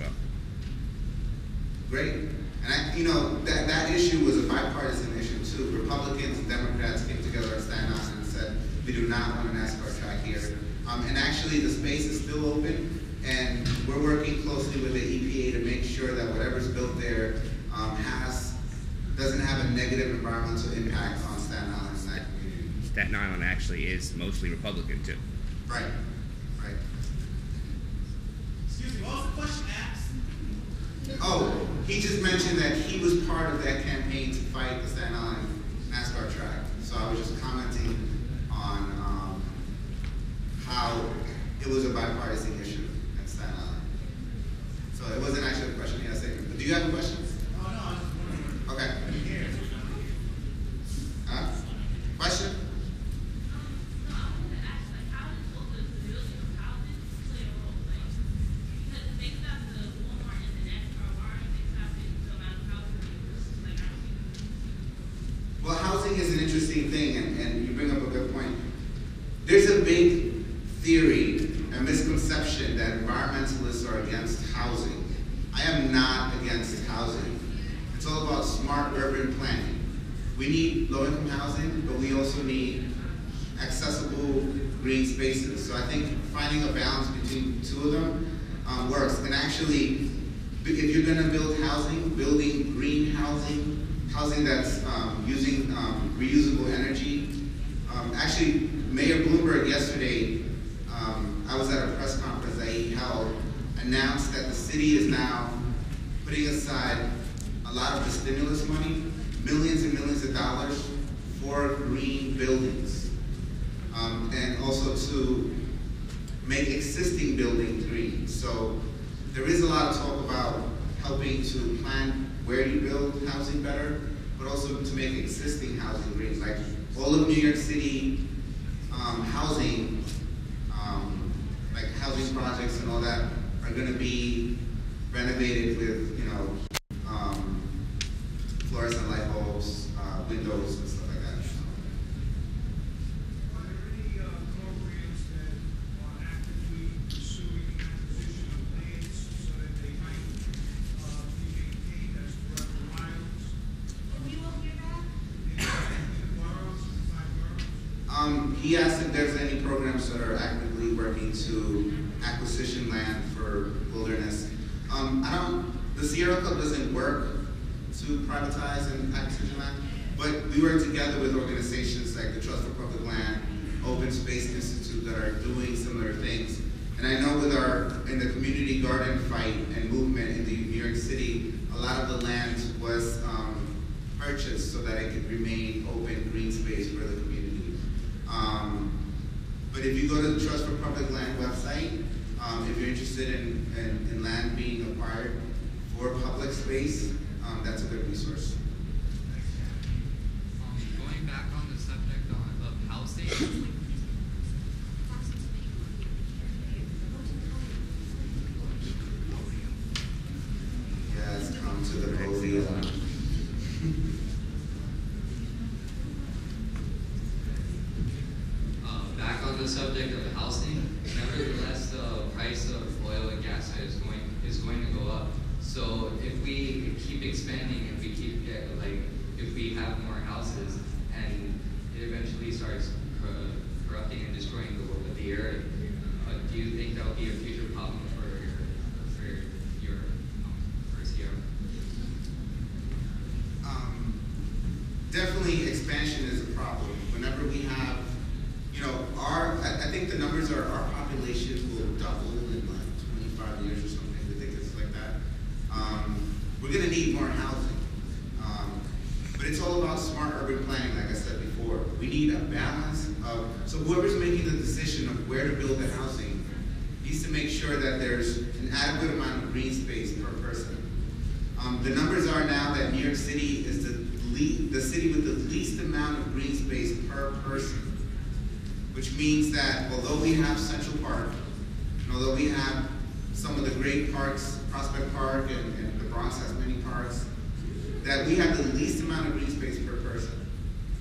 well. Great. And that issue was a bipartisan issue too. Republicans and Democrats came together on Staten Island and said, we do not want a NASCAR track here. And actually the space is still open, and we're working closely with the EPA to make sure that whatever's built there doesn't have a negative environmental impact on Staten Island and that community. Staten Island actually is mostly Republican too. Right. Excuse me, what was the question asked? Oh, he just mentioned that he was part of that campaign to fight the Staten Island NASCAR track. So I was just commenting on how it was a bipartisan issue at Staten Island. So it wasn't actually a question he had a statement. But do you have a question? Oh, no, I was wondering. Okay. Question? Well, housing is an interesting thing, and you bring up a good point. There's a big theory and misconception that environmentalists are against housing. I am not against housing. It's all about smart urban planning. We need low-income housing, but we also need accessible green spaces. So I think finding a balance between the two of them works. And actually, if you're going to build housing, building green housing, housing that's using reusable energy. Actually, Mayor Bloomberg yesterday, I was at a press conference that he held, announced that the city is now putting aside a lot of the stimulus money, millions and millions of dollars for green buildings. And also to make existing buildings green. So there is a lot of talk about helping to plan where you build housing better, but also to make existing housing green. Like all of New York City housing, like housing projects and all that are going to be renovated with, fluorescent light bulbs, windows, and stuff like that. Are there any programs that are actively pursuing acquisition of lands so that they might be maintained as forever wilds? We will hear that. In the boroughs, in the 5 boroughs? He asked if there's any programs that are actively working to acquisition land for wilderness. The Sierra Club doesn't work to privatize and acquisition land, but we work together with organizations like the Trust for Public Land, Open Space Institute that are doing similar things. And I know in the community garden fight and movement in New York City, a lot of the land was purchased so that it could remain open green space for the community. But if you go to the Trust for Public Land website, if you're interested in land being acquired for public space, that's a good resource. Going back on the subject of housing, Yes, come to the podium. back on the subject of housing, nevertheless, the price of oil and gas is going to go up. So if we keep expanding and we keep if we have more houses and it eventually starts corrupting and destroying the area, do you think that will be a future problem for Sierra? Definitely expansion is a problem. Whenever we have, I think the numbers are our population will double in like 25 years or something. I think it's like that. We're going to need more housing. But it's all about smart urban planning, like I said before. We need a balance so whoever's making the decision of where to build the housing needs to make sure that there's an adequate amount of green space per person. The numbers are now that New York City is the city with the least amount of green space per person, which means that although we have Central Park, and although we have some of the great parks, Prospect Park and the Bronx has many parks, that we have the least amount of green space per person.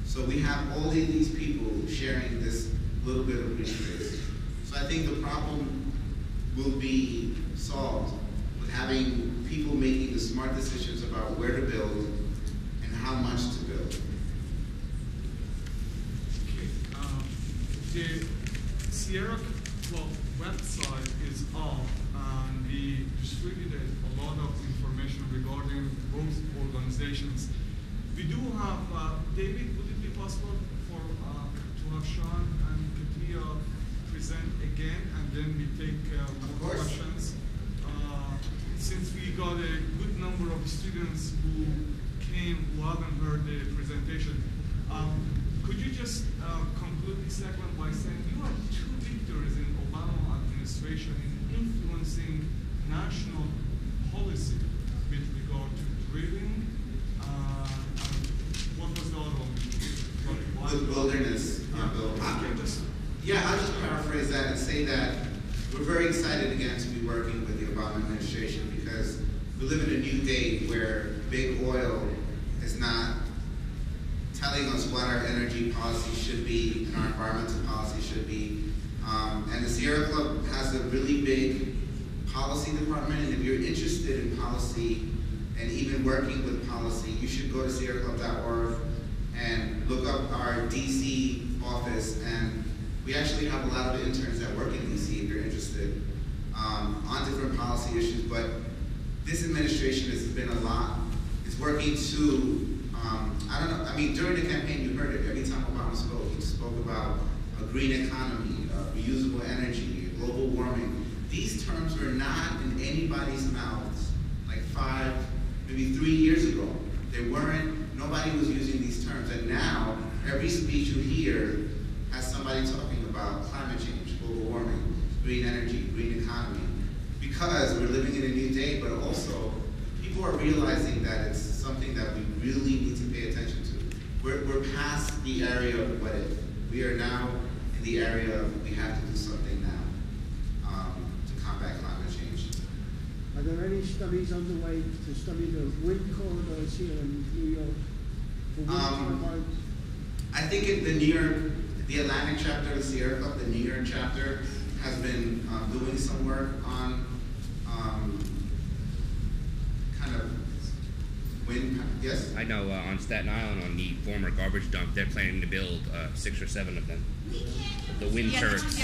So we have all of these people sharing this little bit of green space. So I think the problem will be solved with having smart decisions about where to build and how much to build. Okay. The Sierra Club website is up, and we distributed a lot of information regarding both organizations. We do have, David, would it be possible for to have Sean and Katia present again, and then we take more questions? Since we got a good number of students who came who haven't heard the presentation, could you just conclude this segment by saying you had 2 victories in Obama administration in influencing national policy with regard to drilling, and what was the other one? With wilderness bill. Yeah, I'll just paraphrase that and say that we're very excited again to be working with the Obama administration because we live in a new day where big oil is not telling us what our energy policy should be and our environmental policy should be. And the Sierra Club has a really big policy department, and if you're interested in policy and even working with policy, you should go to sierraclub.org and look up our DC office, and we actually have a lot of interns that work in DC if you're interested on different policy issues. But this administration has been a lot. It's working to, I don't know, I mean, during the campaign you heard it. Every time Obama spoke, he spoke about a green economy, reusable energy, global warming. These terms were not in anybody's mouths like 5, maybe 3 years ago. They weren't, nobody was using these terms. And now, every speech you hear has somebody talking about climate change, global warming, green energy, green economy. Because we're living in a new day, but also people are realizing that it's something that we really need to pay attention to. We're past the area of what if. We are now in the area of we have to do something now to combat climate change. Are there any studies underway to study the wind corridors here in New York for wind turbines? I think the Atlantic chapter of the Sierra Club, the New York chapter, has been doing some work on kind of wind. Yes? I know on Staten Island, on the former garbage dump, they're planning to build 6 or 7 of them. The wind turrets.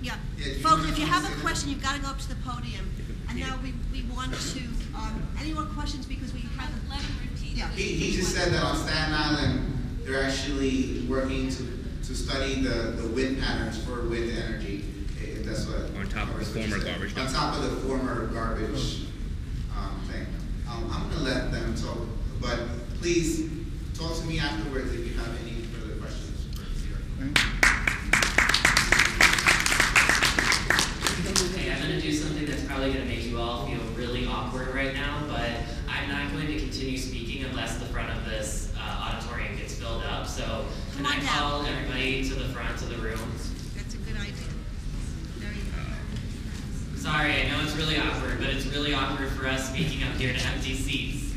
Yeah. Folks, if you have a question, you've got to go up to the podium. And now we want to, any more questions, because we have, let him repeat. Yeah. He just said that on Staten Island, they're actually working to study the wind patterns for wind energy. If that's what. On top of the former garbage dump. On top of the former garbage thing. I'm going to let them talk, but please talk to me afterwards if you have any further questions for Sierra. Okay, I'm going to do something that's probably going to make you all feel really awkward right now, but I'm not going to continue speaking unless the front of this auditorium gets filled up. So can I call everybody to the front of the room? That's a good idea. There you go. Sorry, I know it's really awkward, but it's really awkward for us speaking up here to empty seats.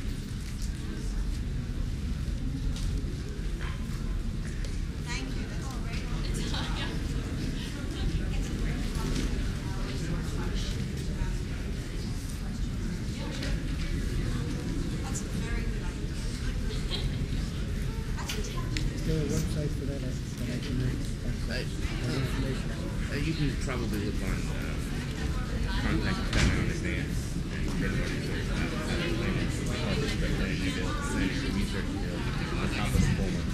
Thank you. That's all right. That's a very good idea. That's intelligent. Is there a website for that I can make that information? You can probably look on contact Staten Island Advance. On top of the former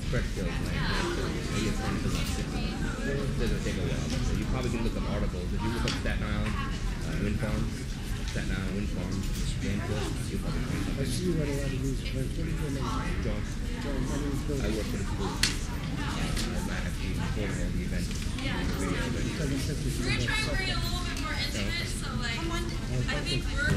Crestfield land. Maybe it's going to about 6 months. It doesn't take a while. So you probably can look up articles. If you look up Staten Island wind farms, Staten Island wind farms, Springfield, you'll probably find I something. see you read a lot of these. What is your name? John, I work for the school. I'm actually coordinating the event. We're trying to bring it a little bit more intimate, so like, I think we're